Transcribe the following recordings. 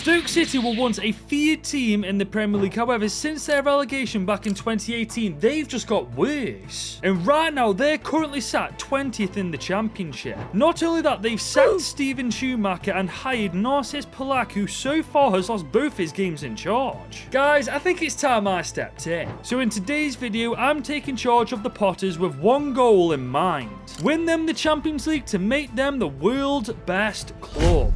Stoke City were once a feared team in the Premier League. However, since their relegation back in 2018, they've just got worse. And right now, they're currently sat 20th in the Championship. Not only that, they've sacked Steven Schumacher and hired Narcis Polak, who so far has lost both his games in charge. Guys, I think it's time I stepped in. So in today's video, I'm taking charge of the Potters with one goal in mind. Win them the Champions League to make them the world's best club.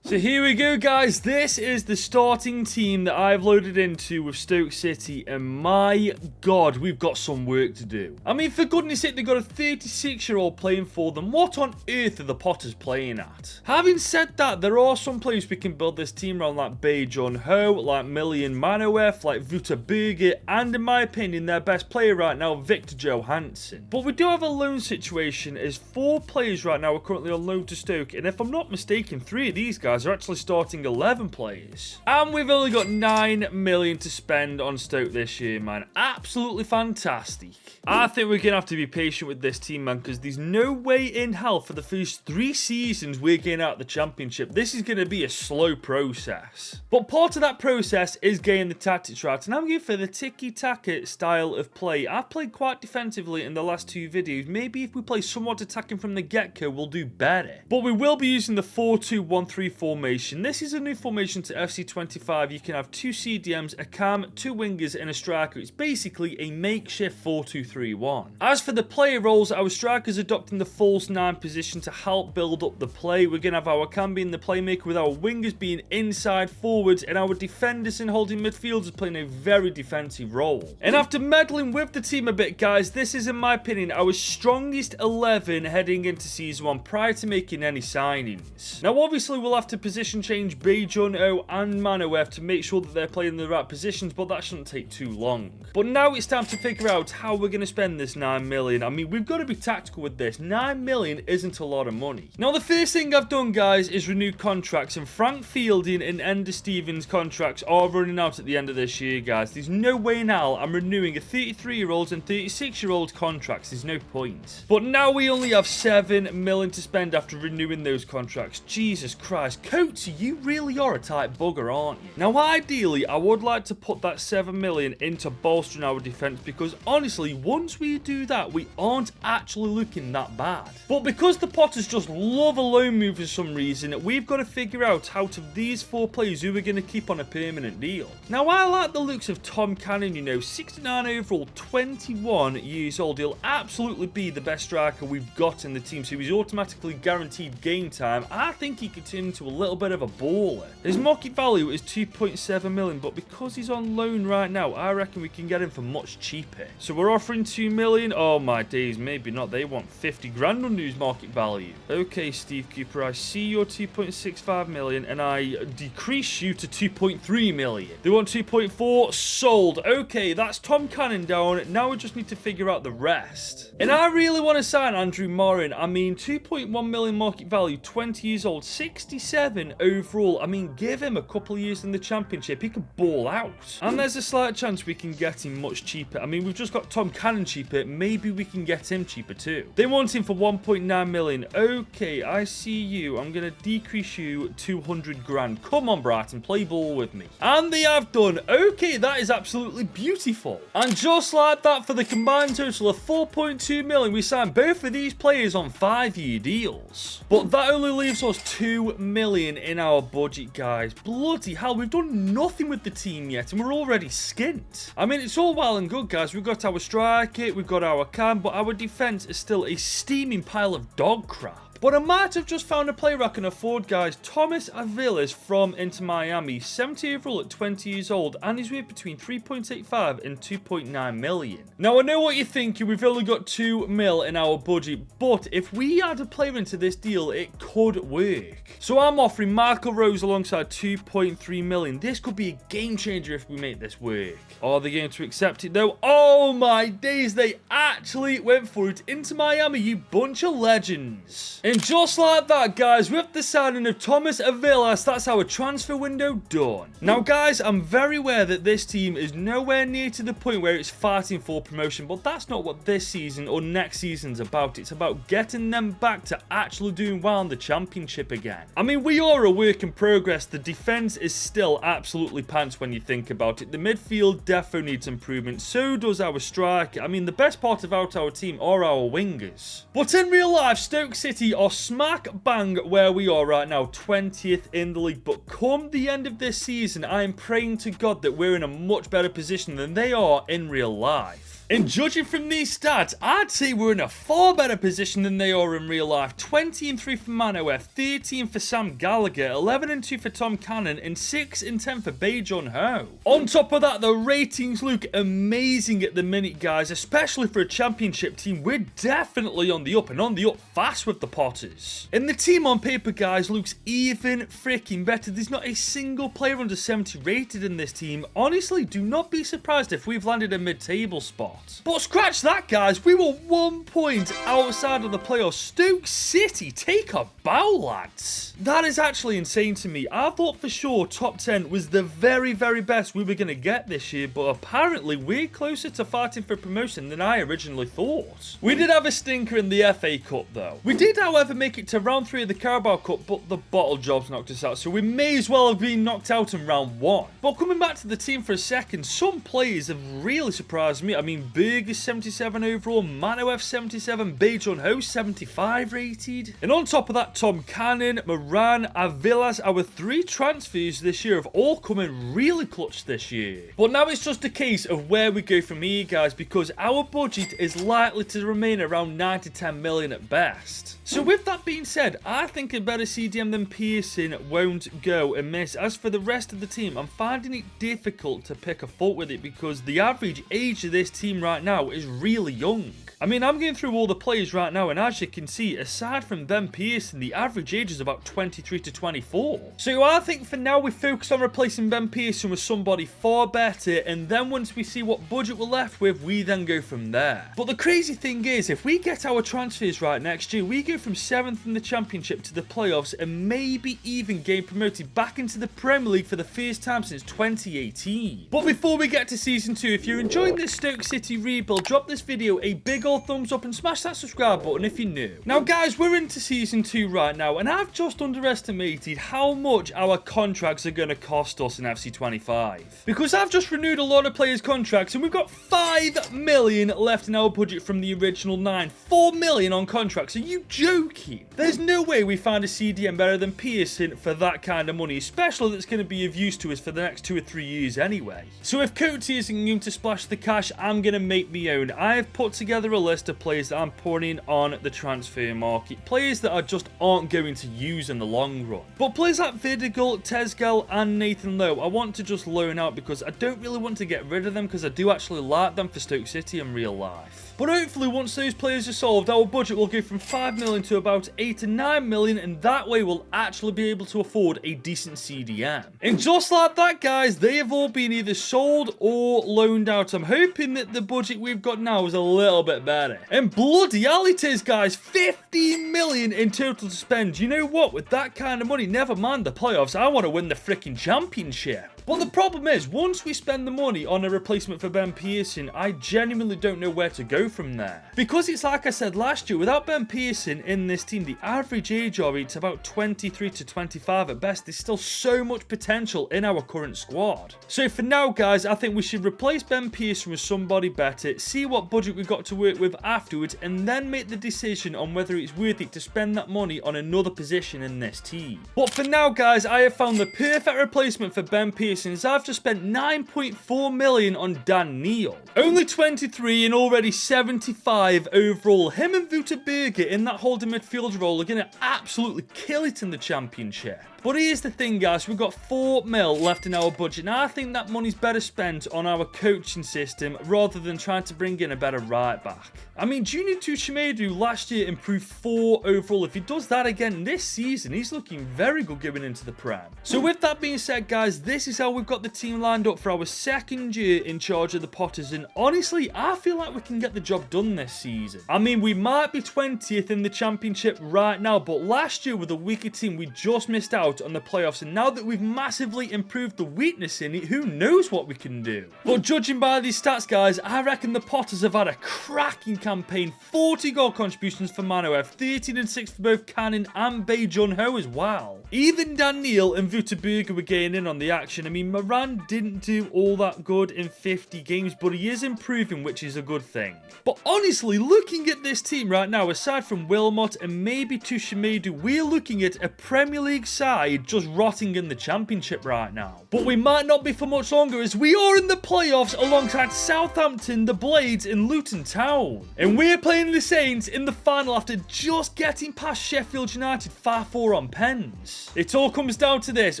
So here we go, guys. This is the starting team that I've loaded into with Stoke City, and my God, we've got some work to do. I mean, for goodness sake, they've got a 36-year-old playing for them. What on earth are the Potters playing at? Having said that, there are some players we can build this team around, like Bae Jun Ho, like Milian Manoef, like Vuta Berger, and in my opinion, their best player right now, Victor Johansson. But we do have a loan situation, as 4 players right now are currently on loan to Stoke, and if I'm not mistaken, 3 of these guys are actually starting 11 players. And we've only got 9 million to spend on Stoke this year, man. Absolutely fantastic. I think we're going to have to be patient with this team, man, because there's no way in hell for the first 3 seasons we're getting out of the Championship. This is going to be a slow process. But part of that process is getting the tactics right, and I'm going for the tiki-taka style of play. I've played quite defensively in the last 2 videos. Maybe if we play somewhat attacking from the get-go, we'll do better. But we will be using the 4-2-1-3 formation. This is a new formation to FC25. You can have 2 CDMs, a cam, 2 wingers, and a striker. It's basically a makeshift 4-2-3-1. As for the player roles, our strikers adopting the false 9 position to help build up the play. We're going to have our cam being the playmaker, with our wingers being inside forwards, and our defenders and holding midfielders playing a very defensive role. And after meddling with the team a bit, guys, this is, in my opinion, our strongest 11 heading into Season 1 prior to making any signings. Now, obviously, we'll have to position change Bae Jun Ho and Manoef to make sure that they're playing in the right positions, but that shouldn't take too long. But now it's time to figure out how we're going to spend this 9 million. I mean, we've got to be tactical with this. 9 million isn't a lot of money. Now, the first thing I've done, guys, is renew contracts, and Frank Fielding and Ender Stevens contracts are running out at the end of this year, guys. There's no way in hell I'm renewing a 33-year-old and 36-year-old contracts. There's no point. But now we only have 7 million to spend after renewing those contracts. Jesus Christ. Coates, you really are a tight bugger, aren't you? Now, ideally, I would like to put that 7 million into bolstering our defense, because honestly, once we do that, we aren't actually looking that bad. But because the Potters just love a loan move for some reason, we've got to figure out out of these 4 players who we're going to keep on a permanent deal. Now, I like the looks of Tom Cannon, you know, 69 overall, 21 years old. He'll absolutely be the best striker we've got in the team, so he's automatically guaranteed game time. I think he could turn into a little bit of a baller. His market value is 2.7 million, but because he's on loan right now, I reckon we can get him for much cheaper. So we're offering 2 million. Oh my days, maybe not. They want 50 grand under his market value. Okay, Steve Cooper, I see your 2.65 million, and I decrease you to 2.3 million. They want 2.4, sold. Okay, that's Tom Cannon down. Now we just need to figure out the rest. And I really want to sign Andrew Morin. I mean, 2.1 million market value, 20 years old, 67 overall. I mean, give him a couple of years in the Championship, he could ball out. And there's a slight chance we can get him much cheaper. I mean, we've just got Tom Cannon cheaper. Maybe we can get him cheaper too. They want him for 1.9 million. Okay, I see you. I'm going to decrease you 200 grand. Come on, Brighton, play ball with me. And they have done. Okay, that is absolutely beautiful. And just like that, for the combined total of 4.2 million, we signed both of these players on 5-year deals. But that only leaves us 2 million in our budget, guys. Bloody hell, we've done nothing with the team yet, and we're already skint. I mean, it's all well and good, guys. We've got our striker, we've got our cam, but our defense is still a steaming pile of dog crap. But I might have just found a player I can afford, guys. Thomas Aviles from Inter Miami, 70 overall at 20 years old, and he's worth between 3.85 and 2.9 million. Now, I know what you're thinking. We've only got 2 mil in our budget, but if we add a player into this deal, it could work. So I'm offering Michael Rose alongside 2.3 million. This could be a game changer if we make this work. Are they going to accept it, though? Oh, my days. They actually went for it. Inter Miami, you bunch of legends. And just like that, guys, with the signing of Thomas Avilas, that's our transfer window done. Now, guys, I'm very aware that this team is nowhere near to the point where it's fighting for promotion, but that's not what this season or next season's about. It's about getting them back to actually doing well in the championship again. I mean, we are a work in progress. The defense is still absolutely pants when you think about it. The midfield definitely needs improvement. So does our striker. I mean, the best part about our team are our wingers. But in real life, Stoke City are smack bang where we are right now, 20th in the league. But come the end of this season, I am praying to God that we're in a much better position than they are in real life. And judging from these stats, I'd say we're in a far better position than they are in real life. 20-3 for Manoev, 13 for Sam Gallagher, 11-2 for Tom Cannon, and 6-10 for Bae-Jun Ho. On top of that, the ratings look amazing at the minute, guys, especially for a championship team. We're definitely on the up and on the up fast with the Potters. And the team on paper, guys, looks even freaking better. There's not a single player under 70 rated in this team. Honestly, do not be surprised if we've landed a mid-table spot. But scratch that, guys. We were 1 point outside of the playoffs. Stoke City, take a bow, lads. That is actually insane to me. I thought for sure top 10 was the very, very best we were going to get this year, but apparently we're closer to fighting for promotion than I originally thought. We did have a stinker in the FA Cup, though. We did, however, make it to round 3 of the Carabao Cup, but the bottle jobs knocked us out, so we may as well have been knocked out in round 1. But coming back to the team for a second, some players have really surprised me. I mean, Berg is 77 overall, Manoev 77, Bae-Jun Ho 75 rated. And on top of that, Tom Cannon, Moran, Avilas, our 3 transfers this year have all come in really clutch this year. But now it's just a case of where we go from here, guys, because our budget is likely to remain around 9 to 10 million at best. So with that being said, I think a better CDM than Pearson won't go amiss. As for the rest of the team, I'm finding it difficult to pick a fault with it because the average age of this team right now is really young. I mean, I'm going through all the players right now, and as you can see, aside from Ben Pearson, the average age is about 23 to 24. So I think for now we focus on replacing Ben Pearson with somebody far better, and then once we see what budget we're left with, we then go from there. But the crazy thing is, if we get our transfers right next year, we go from 7th in the championship to the playoffs and maybe even get promoted back into the Premier League for the first time since 2018. But before we get to season 2, if you're enjoying this Stoke City rebuild, drop this video a big old thumbs up and smash that subscribe button if you're new. Now, guys, we're into season 2 right now, and I've just underestimated how much our contracts are going to cost us in FC25. Because I've just renewed a lot of players' contracts, and we've got 5 million left in our budget from the original 9. 4 million on contracts. Are you joking? There's no way we find a CDM better than Pearson for that kind of money, especially that's going to be of use to us for the next 2 or 3 years anyway. So if Coates isn't going to splash the cash, I'm going to make me own. I have put together a list of players that I'm putting on the transfer market. Players that I just aren't going to use in the long run. But players like Vidigal, Tezgel and Nathan Lowe, I want to just loan out because I don't really want to get rid of them because I do actually like them for Stoke City in real life. But hopefully once those players are solved, our budget will go from 5 million to about 8 to 9 million, and that way we'll actually be able to afford a decent CDM. And just like that, guys, they have all been either sold or loaned out. I'm hoping that the budget we've got now is a little bit better. And bloody hell it is, guys, 15 million in total to spend. You know what? With that kind of money, never mind the playoffs, I want to win the freaking championship. But the problem is, once we spend the money on a replacement for Ben Pearson, I genuinely don't know where to go from there. Because it's like I said last year, without Ben Pearson in this team, the average age of it's about 23 to 25 at best. There's still so much potential in our current squad. So for now, guys, I think we should replace Ben Pearson with somebody better, see what budget we've got to work with afterwards, and then make the decision on whether it's worth it to spend that money on another position in this team. But for now, guys, I have found the perfect replacement for Ben Pearson, as I've just spent 9.4 million on Dan Neil. Only 23 and already 75 overall. Him and Wouter Berger in that holding midfield role are going to absolutely kill it in the championship. But here's the thing, guys. We've got 4 mil left in our budget, and I think that money's better spent on our coaching system rather than trying to bring in a better right back. I mean, Junior Tushimedu last year improved 4 overall. If he does that again this season, he's looking very good going into the Prem. So with that being said, guys, this is how we've got the team lined up for our second year in charge of the Potters, and honestly, I feel like we can get the job done this season. I mean, we might be 20th in the championship right now, but last year with a weaker team, we just missed out on the playoffs, and now that we've massively improved the weakness in it, who knows what we can do. But judging by these stats, guys, I reckon the Potters have had a cracking campaign. 40 goal contributions for Manoev, 13 and 6 for both Cannon and Bae Jun Ho as well. Even Daniel and Vutaburger were getting in on the action. I mean, Moran didn't do all that good in 50 games, but he is improving, which is a good thing. But honestly, looking at this team right now, aside from Wilmot and maybe Tushimedu, we're looking at a Premier League side just rotting in the championship right now. But we might not be for much longer, as we are in the playoffs alongside Southampton, the Blades and Luton Town. And we're playing the Saints in the final after just getting past Sheffield United 5-4 on pens. It all comes down to this: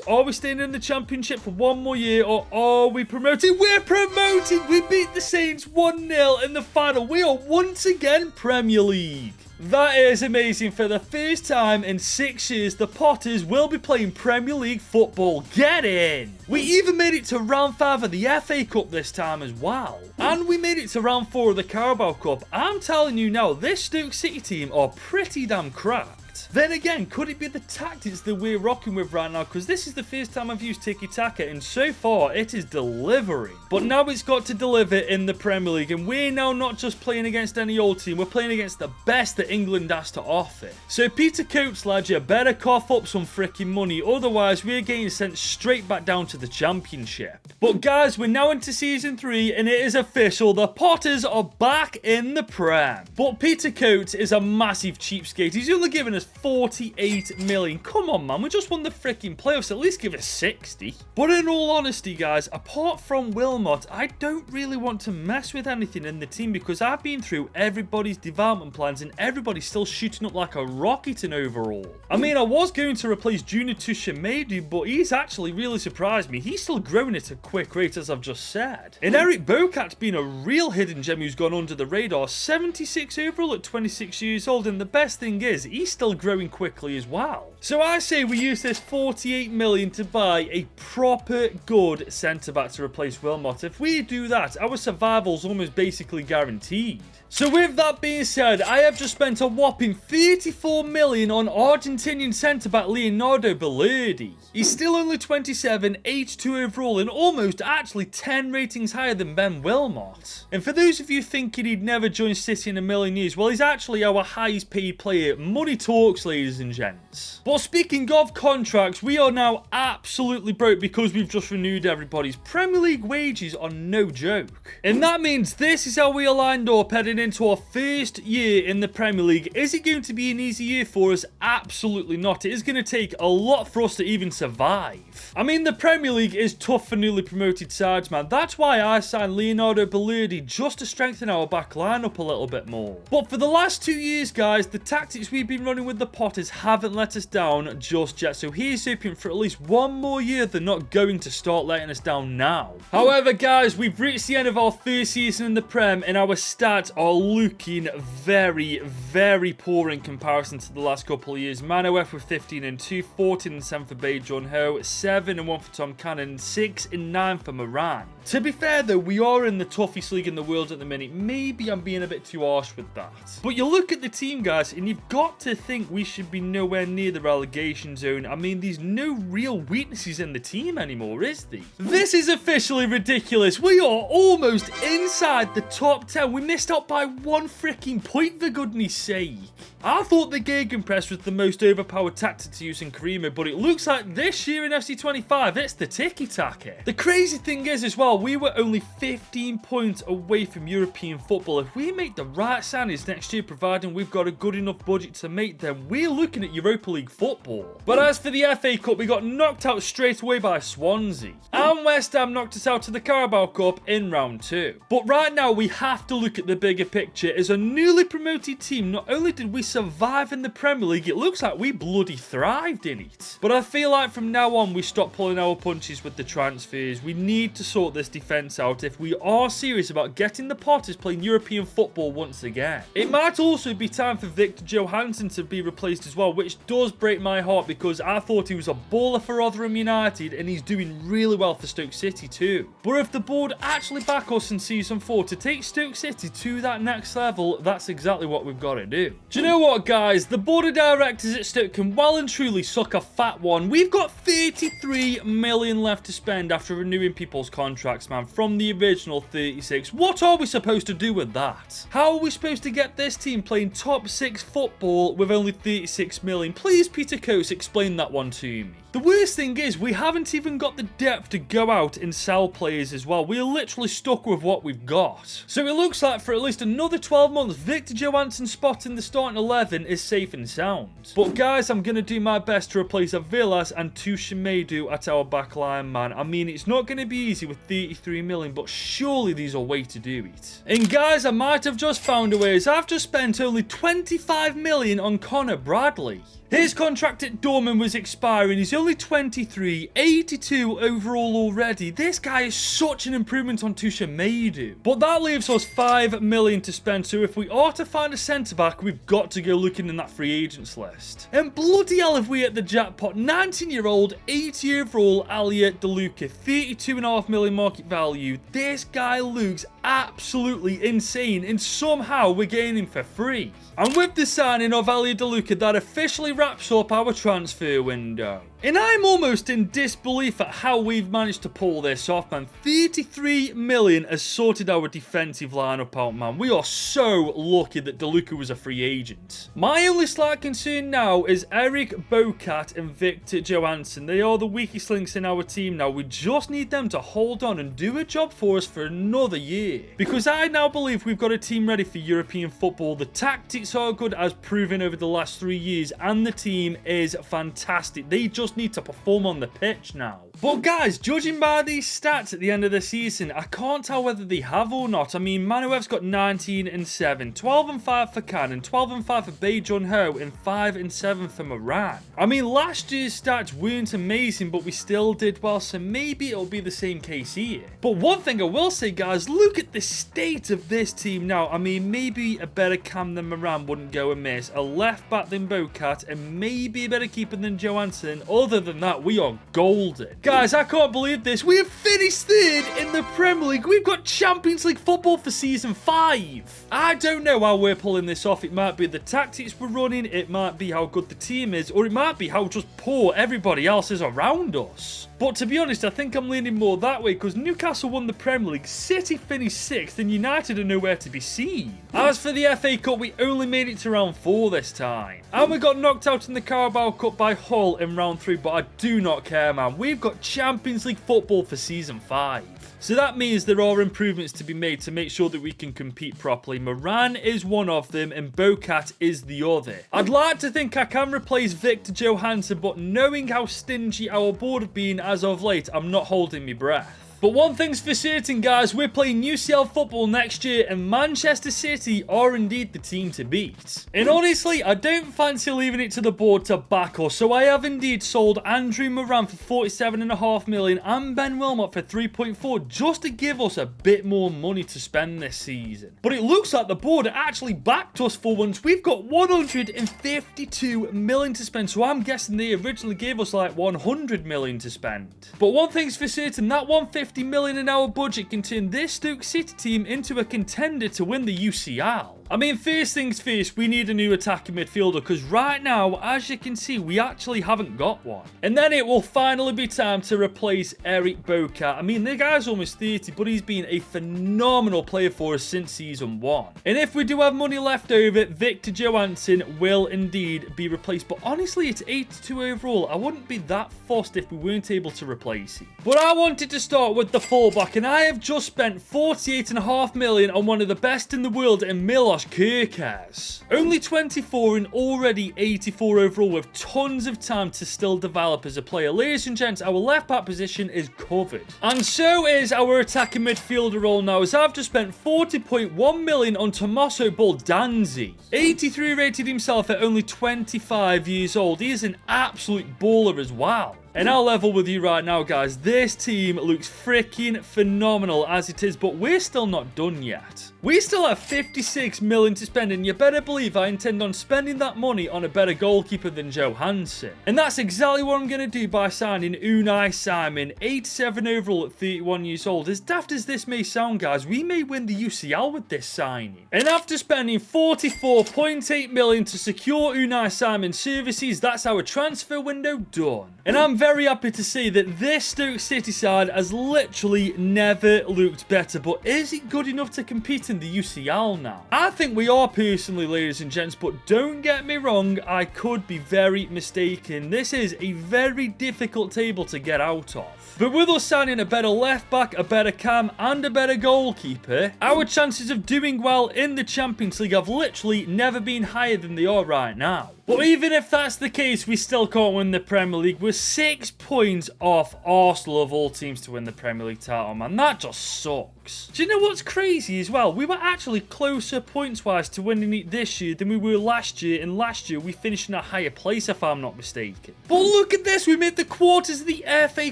are we staying in the championship for one more year, or are we promoted? We're promoted! We beat the Saints 1-0 in the final. We are once again Premier League. That is amazing. For the first time in 6 years, the Potters will be playing Premier League football. Get in! We even made it to round 5 of the FA Cup this time as well. And we made it to round 4 of the Carabao Cup. I'm telling you now, this Stoke City team are pretty damn crap. Then again, could it be the tactics that we're rocking with right now? Because this is the first time I've used tiki-taka, and so far it is delivering. But now it's got to deliver in the Premier League, and we're now not just playing against any old team, we're playing against the best that England has to offer. So Peter Coates, lads, you better cough up some freaking money, otherwise we're getting sent straight back down to the Championship. But guys, we're now into Season 3, and it is official, the Potters are back in the Prem. But Peter Coates is a massive cheapskate. He's only given us 48 million. Come on, man. We just won the freaking playoffs. At least give us 60. But in all honesty, guys, apart from Wilmot, I don't really want to mess with anything in the team because I've been through everybody's development plans and everybody's still shooting up like a rocket in overall. I mean, I was going to replace Junior Tushimedu, but he's actually really surprised me. He's still growing at a quick rate, as I've just said. And Eric Bokat's been a real hidden gem who's gone under the radar. 76 overall at 26 years old, and the best thing is, he's still growing quickly as well. So I say we use this 48 million to buy a proper good centre-back to replace Wilmot. If we do that, our survival's almost basically guaranteed. So with that being said, I have just spent a whopping 34 million on Argentinian centre-back Leonardo Balerdi. He's still only 27, 82 overall, and almost actually 10 ratings higher than Ben Wilmot. And for those of you thinking he'd never join City in a million years, well, he's actually our highest paid player. Money talks, ladies and gents. But speaking of contracts, we are now absolutely broke because we've just renewed everybody's. Premier League wages are no joke. And that means this is how we are lined up heading into our first year in the Premier League. Is it going to be an easy year for us? Absolutely not. It is going to take a lot for us to even survive. I mean, the Premier League is tough for newly promoted sides, man. That's why I signed Leonardo Balerdi, just to strengthen our back line up a little bit more. But for the last 2 years, guys, the tactics we've been running with the Potters haven't let us down just yet. So here's hoping for at least one more year they're not going to start letting us down now. However, guys, we've reached the end of our first season in the Prem, and our stats are looking very, very poor in comparison to the last couple of years. Manoev with 15 and 2, 14 and 7 for Bae Jun Ho, 7 and 1 for Tom Cannon, 6 and 9 for Moran. To be fair though, we are in the toughest league in the world at the minute. Maybe I'm being a bit too harsh with that. But you look at the team, guys, and you've got to think we should be nowhere near the relegation zone. I mean, there's no real weaknesses in the team anymore, is there? This is officially ridiculous. We are almost inside the top 10. We missed out by 1 freaking point, for goodness sake. I thought the Gegenpress was the most overpowered tactic to use in Karima, but it looks like this year in FC25, it's the tiki-taka. The crazy thing is as well, we were only 15 points away from European football. If we make the right signings next year, providing we've got a good enough budget to make them, we're looking at Europa League football. But as for the FA Cup, we got knocked out straight away by Swansea. And West Ham knocked us out of the Carabao Cup in round 2. But right now, we have to look at the bigger picture. As a newly promoted team, not only did we survive in the Premier League, it looks like we bloody thrived in it. But I feel like from now on, we stop pulling our punches with the transfers. We need to sort this defence out if we are serious about getting the Potters playing European football once again. It might also be time for Victor Johansson to be replaced as well, which does break my heart because I thought he was a baller for Rotherham United and he's doing really well for Stoke City too. But if the board actually back us in Season 4 to take Stoke City to that next level, that's exactly what we've got to do. Do you know what, guys? The board of directors at Stoke can well and truly suck a fat one. We've got 33 million left to spend after renewing people's contracts, man, from the original 36. What are we supposed to do with that? How are we supposed to get this team playing top 6 football with only 36 million? Please, Peter Coates, explain that one to me. The worst thing is we haven't even got the depth to go out and sell players as well. We are literally stuck with what we've got. So it looks like for at least another 12 months, Victor Johansson's spot in the starting 11 is safe and sound. But guys, I'm going to do my best to replace Avilas and Tushimedu at our backline, man. I mean, it's not going to be easy with 33 million, but surely there's a way to do it. And guys, I might have just found a way, as I've just spent only 25 million on Connor Bradley. His contract at Dortmund was expiring. He's only 23, 82 overall already. This guy is such an improvement on Tushimedu. But that leaves us 5 million to spend. So if we are to find a centre-back, we've got to go looking in that free agents list. And bloody hell have we hit the jackpot. 19-year-old, 80 overall, Alia DeLuca, 32.5 million market value. This guy looks absolutely insane. And somehow we're getting him for free. And with the signing of Alia DeLuca, that officially wraps up our transfer window. And I'm almost in disbelief at how we've managed to pull this off, man. 33 million has sorted our defensive lineup out, man. We are so lucky that DeLuca was a free agent. My only slight concern now is Eric Bocat and Victor Johansson. They are the weakest links in our team now. We just need them to hold on and do a job for us for another year. Because I now believe we've got a team ready for European football. The tactics are good, as proven over the last 3 years, and the team is fantastic. They just need to perform on the pitch now. But guys, judging by these stats at the end of the season, I can't tell whether they have or not. I mean, Manuev's got 19 and 7, 12 and 5 for Cannon, 12 and 5 for Bae Jun Ho, and 5 and 7 for Moran. I mean, last year's stats weren't amazing, but we still did well, so maybe it'll be the same case here. But one thing I will say, guys, look at the state of this team now. I mean, maybe a better cam than Moran wouldn't go amiss, a left back than Bocat, and maybe a better keeper than Johansson. Other than that, we are golden. Guys, I can't believe this. We have finished third in the Premier League. We've got Champions League football for Season 5. I don't know how we're pulling this off. It might be the tactics we're running, it might be how good the team is, or it might be how just poor everybody else is around us. But to be honest, I think I'm leaning more that way, because Newcastle won the Premier League, City finished 6th, and United are nowhere to be seen. As for the FA Cup, we only made it to round 4 this time. And we got knocked out in the Carabao Cup by Hull in round 3, but I do not care, man. We've got Champions League football for Season 5. So that means there are improvements to be made to make sure that we can compete properly. Moran is one of them and Bocat is the other. I'd like to think I can replace Victor Johansson, but knowing how stingy our board have been as of late, I'm not holding my breath. But one thing's for certain, guys, we're playing UCL football next year and Manchester City are indeed the team to beat. And honestly, I don't fancy leaving it to the board to back us, so I have indeed sold Andrew Moran for 47.5 million and Ben Wilmot for 3.4 just to give us a bit more money to spend this season. But it looks like the board actually backed us for once. We've got 152 million to spend, so I'm guessing they originally gave us like 100 million to spend. But one thing's for certain, that 150 million in our budget can turn this Stoke City team into a contender to win the UCL. I mean, first things first, we need a new attacking midfielder, because right now, as you can see, we actually haven't got one. And then it will finally be time to replace Eric Bocat. I mean, the guy's almost 30, but he's been a phenomenal player for us since Season 1. And if we do have money left over, Victor Johansson will indeed be replaced. But honestly, it's 82 overall. I wouldn't be that fussed if we weren't able to replace him. But I wanted to start with the fullback, and I have just spent 48.5 million on one of the best in the world in Milos Milos Kerkez. Only 24 and already 84 overall with tons of time to still develop as a player. Ladies and gents, our left back position is covered. And so is our attacking midfielder role now, as I've just spent 40.1 million on Tommaso Baldanzi. 83 rated himself at only 25 years old. He is an absolute baller as well. And I'll level with you right now, guys. This team looks freaking phenomenal as it is, but we're still not done yet. We still have 56 million to spend, and you better believe I intend on spending that money on a better goalkeeper than Johansson. And that's exactly what I'm going to do by signing Unai Simon, 87 overall at 31 years old. As daft as this may sound, guys, we may win the UCL with this signing. And after spending 44.8 million to secure Unai Simon's services, that's our transfer window done. And I'm very happy to see that this Stoke City side has literally never looked better. But is it good enough to compete in the UCL now? I think we are personally, ladies and gents, but don't get me wrong, I could be very mistaken. This is a very difficult table to get out of. But with us signing a better left back, a better cam, and a better goalkeeper, our chances of doing well in the Champions League have literally never been higher than they are right now. But even if that's the case, we still can't win the Premier League. We're 6 points off Arsenal of all teams to win the Premier League title, man. That just sucks. Do you know what's crazy as well? We were actually closer points-wise to winning it this year than we were last year, and last year we finished in a higher place if I'm not mistaken. But look at this, we made the quarters of the FA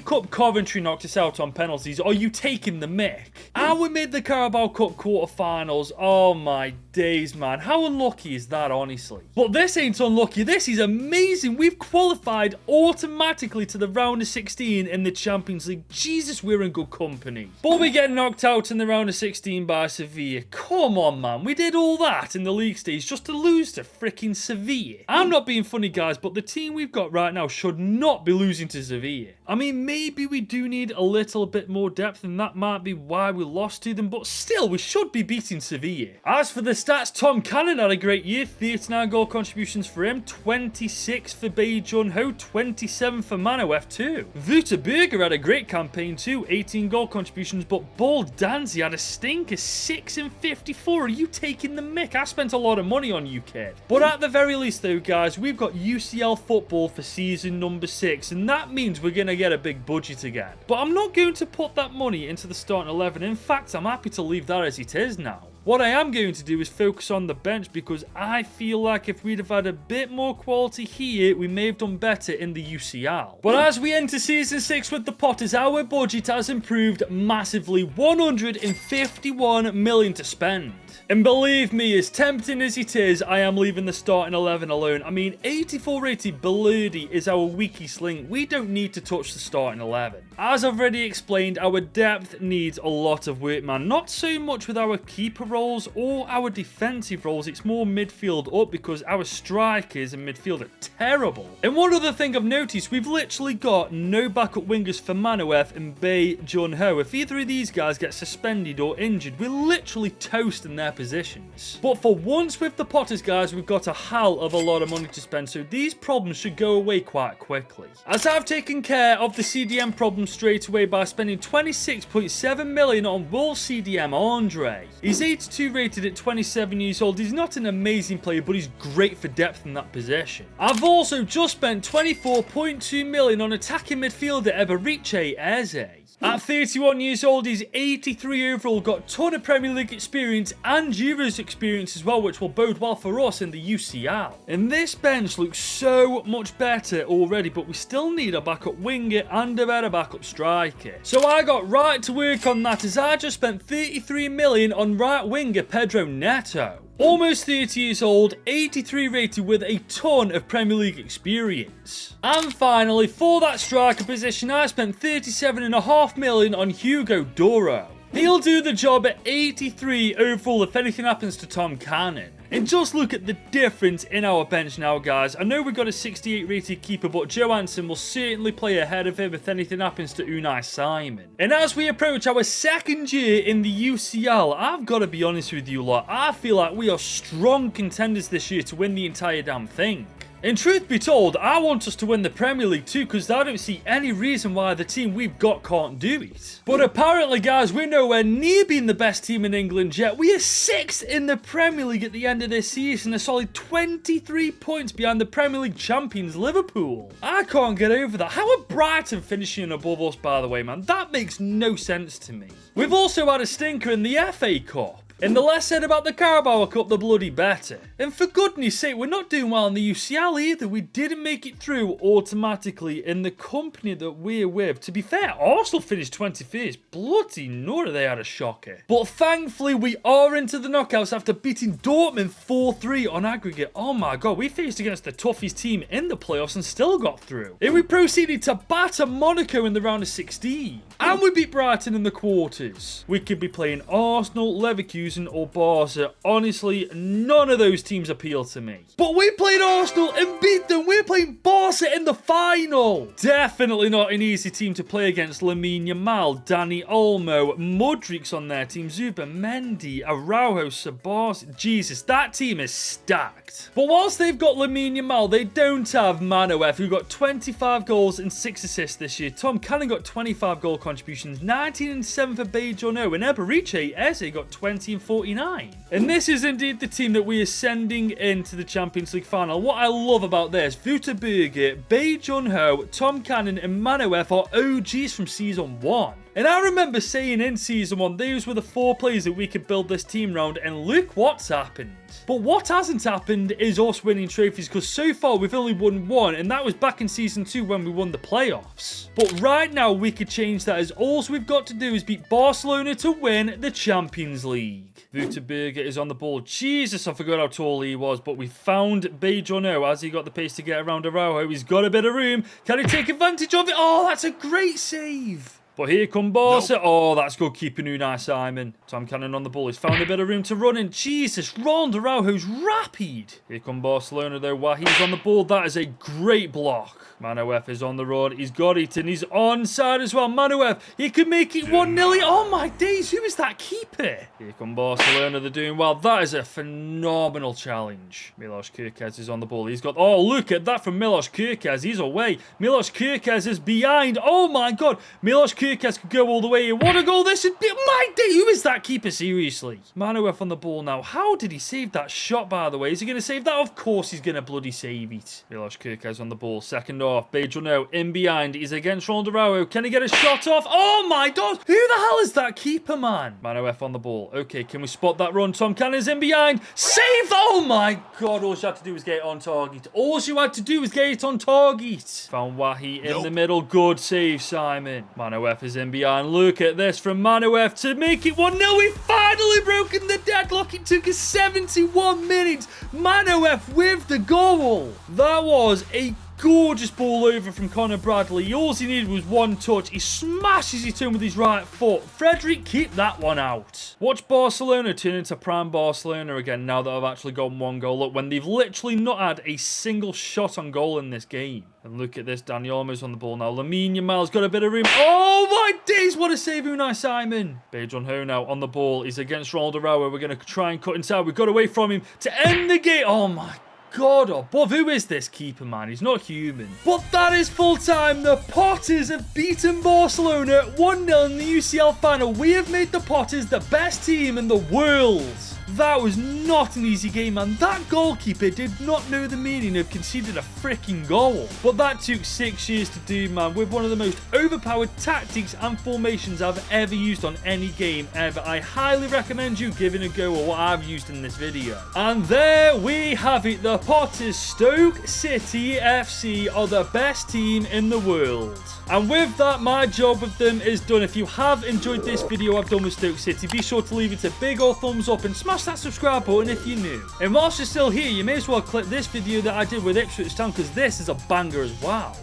Cup. Coventry knocked us out on penalties. Are you taking the mick? And we made the Carabao Cup quarterfinals. Oh my days, man. How unlucky is that, honestly? But this ain't unlucky. This is amazing. We've qualified automatically to the round of 16 in the Champions League. Jesus, we're in good company. But we get knocked out in the round of 16 by Sevilla. Come on, man. We did all that in the league stage just to lose to freaking Sevilla. I'm not being funny, guys, but the team we've got right now should not be losing to Sevilla. I mean, maybe we do need a little bit more depth, and that might be why we lost to them, but still, we should be beating Sevilla. As for the stats, Tom Cannon had a great year. 39 goal contributions for him, 26 for Bae Jun-ho, 27 for Mano F2. Wouter Burger had a great campaign too, 18 goal contributions, but Baldanzi had a stinker, 6 and 54. Are you taking the mick? I spent a lot of money on you, kid. But at the very least though, guys, we've got UCL football for season number 6, and that means we're going to get a big budget again. But I'm not going to put that money into the starting 11. In fact, I'm happy to leave that as it is now. What I am going to do is focus on the bench, because I feel like if we'd have had a bit more quality here, we may have done better in the UCL. But as we enter Season 6 with the Potters, our budget has improved massively. 151 million to spend. And believe me, as tempting as it is, I am leaving the starting 11 alone. I mean, 84 rated Beludi is our weakest link. We don't need to touch the starting 11. As I've already explained, our depth needs a lot of work, man. Not so much with our keeper roles or our defensive roles. It's more midfield up, because our strikers and midfield are terrible. And one other thing I've noticed, we've literally got no backup wingers for Manoef and Bae Jun-ho. If either of these guys get suspended or injured, we're literally toasting their positions. But for once with the Potters, guys, we've got a hell of a lot of money to spend, so these problems should go away quite quickly. As I've taken care of the CDM problem straight away by spending 26.7 million on Wolves CDM Andre. He's 82 rated at 27 years old. He's not an amazing player, but he's great for depth in that position. I've also just spent 24.2 million on attacking midfielder Eberiche Eze. At 31 years old, he's 83 overall, got a ton of Premier League experience and Euros experience as well, which will bode well for us in the UCL. And this bench looks so much better already, but we still need a backup winger and a better backup striker. So I got right to work on that, as I just spent 33 million on right winger Pedro Neto. Almost 30 years old, 83 rated with a ton of Premier League experience. And finally, for that striker position, I spent 37.5 million on Hugo Duro. He'll do the job at 83 overall if anything happens to Tom Cannon. And just look at the difference in our bench now, guys. I know we've got a 68 rated keeper, but Johansson will certainly play ahead of him if anything happens to Unai Simon. And as we approach our second year in the UCL, I've got to be honest with you lot, I feel like we are strong contenders this year to win the entire damn thing. And truth be told, I want us to win the Premier League too, because I don't see any reason why the team we've got can't do it. But apparently, guys, we're nowhere near being the best team in England yet. We are 6th in the Premier League at the end of this season, a solid 23 points behind the Premier League champions Liverpool. I can't get over that. How are Brighton finishing above us, by the way, man? That makes no sense to me. We've also had a stinker in the FA Cup. And the less said about the Carabao Cup, the bloody better. And for goodness sake, we're not doing well in the UCL either. We didn't make it through automatically in the company that we're with. To be fair, Arsenal finished 21st. Bloody nor they had a shocker. But thankfully, we are into the knockouts after beating Dortmund 4-3 on aggregate. Oh my god, we faced against the toughest team in the playoffs and still got through. And we proceeded to batter Monaco in the round of 16. And we beat Brighton in the quarters. We could be playing Arsenal, Leverkusen, or Barca. Honestly, none of those teams appeal to me. But we played Arsenal and beat them. We're playing Barca in the final. Definitely not an easy team to play against. Lamine Yamal, Dani Olmo, Mudrik's on their team, Zuba, Mendy, Araujo, Sabas. Jesus, that team is stacked. But whilst they've got Lamine Yamal, they don't have Manoef, who got 25 goals and 6 assists this year. Tom Cannon got 25 goal contributions, 19 and 7 for Bejono, and Eberiche Eze got 20 and 49. And this is indeed the team that we are sending into the Champions League final. What I love about this, Wouterberger, Bejono, Tom Cannon, and Manoef are OGs from Season 1. And I remember saying in Season 1, those were the 4 players that we could build this team around, and look what's happened. But what hasn't happened is us winning trophies, because so far we've only won 1, and that was back in Season 2 when we won the playoffs. But right now we could change that, as all we've got to do is beat Barcelona to win the Champions League. Wouterberger is on the ball. Jesus, I forgot how tall he was, but we found Bejono as he got the pace to get around Araujo. He's got a bit of room. Can he take advantage of it? Oh, that's a great save. But here come Barca. Nope. Oh, that's goalkeeper Unai Simon. Tom Cannon on the ball. He's found a bit of room to run in. Jesus, Ronald Araujo's rapid. Here come Barcelona though. Wahid's on the ball. That is a great block. Manoef is on the road. He's got it and he's onside as well. Manoef, he could make it 1-0. Oh my days, who is that keeper? Here come Barcelona. They're doing well. That is a phenomenal challenge. Milos Kerkez is on the ball. He's got, oh, look at that from Milos Kerkez. He's away. Milos Kerkez is behind. Oh my god. Milos Kerkez could go all the way. What a goal this would be. My day, who is that keeper? Seriously. Manoef on the ball now. How did he save that shot, by the way? Is he going to save that? Of course he's going to bloody save it. Milos Kerkez on the ball. Second off. Bejono in behind. He's against Ronald Araujo. Can he get a shot off? Oh my god. Who the hell is that keeper, man? Manoef on the ball. Okay, can we spot that run? Tom Cannon's in behind. Save! Oh my god. All you had to do was get it on target. All you had to do was get it on target. Found Wahi in the middle. Good save, Simon. Manoef is in behind. Look at this from Manoef to make it 1-0. We've finally broken the deadlock. It took us 71 minutes. Manoef with the goal. That was a gorgeous ball over from Connor Bradley. All he needed was one touch. He smashes it in with his right foot. Frederick, keep that one out. Watch Barcelona turn into prime Barcelona again now that I've actually gotten 1 goal. Look, when they've literally not had a single shot on goal in this game. And look at this, Dani Olmo's on the ball now. Lamine Yamal's got a bit of room. Oh my days, what a save, Unai Simon. Bejono now on the ball. He's against Ronald Araujo. We're going to try and cut inside. We've got away from him to end the game. Oh my god, above. Who is this keeper, man? He's not human. But that is full time. The Potters have beaten Barcelona 1-0 in the UCL final. We have made the Potters the best team in the world. That was not an easy game, man. That goalkeeper did not know the meaning of conceding a freaking goal. But that took 6 years to do, man, with one of the most overpowered tactics and formations I've ever used on any game ever. I highly recommend you giving a go at what I've used in this video. And there we have it. The Potters Stoke City FC are the best team in the world. And with that, my job with them is done. If you have enjoyed this video I've done with Stoke City, be sure to leave it a big old thumbs up and smash that subscribe button if you're new. And whilst you're still here, you may as well click this video that I did with Ipswich Town, because this is a banger as well.